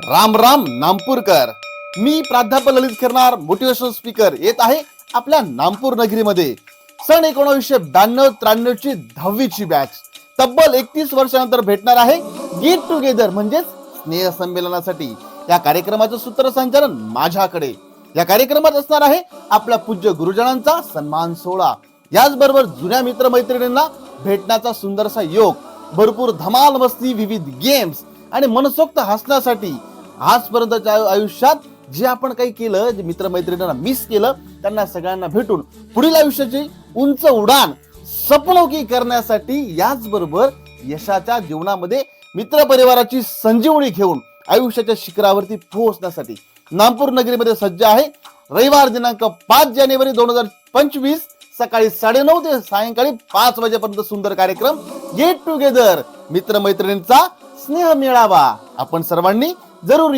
राम राम नामपूरकर. मी प्राध्यापक ललित खिरनार motivational speaker येत आहे आपल्या नामपूर नगरीमध्ये. सन 1992-93 ची 10वी बॅच तब्बल 31 वर्षानंतर भेटणार आहे गेट टुगेदर म्हणजेच स्नेह संमेलनासाठी. या कार्यक्रमाचं सूत्रसंचालन माझ्याकडे. या कार्यक्रमात असणार आहे आपल्या पूज्य गुरुजनांचा सन्मान सोहळा, याचबरोबर जुन्या मित्रमैत्रिणींना भेटण्याचा सुंदरसा योग, भरपूर धमाल मस्ती, विविध गेम्स आणि मनसोक्त हसण्यासाठी. आजपर्यंतच्या आयुष्यात जे आपण काही केलं, जे मित्रमैत्रिणींना मिस केलं, त्यांना सगळ्यांना भेटून पुढील आयुष्याची उंच उडाण स्वप्नोकी करण्यासाठी, याचबरोबर यशाच्या जीवनामध्ये मित्रपरिवाराची संजीवनी घेऊन आयुष्याच्या शिखरावरती पोहोचण्यासाठी नामपूर नगरीमध्ये सज्ज आहे. रविवार दिनांक 5 जानेवारी 2025 सकाळी 9:30 ते सायंकाळी 5 वाजेपर्यंत सुंदर कार्यक्रम गेट टुगेदर, मित्रमैत्रिणींचा स्नेह मेळावा. आपण सर्वांनी जरूर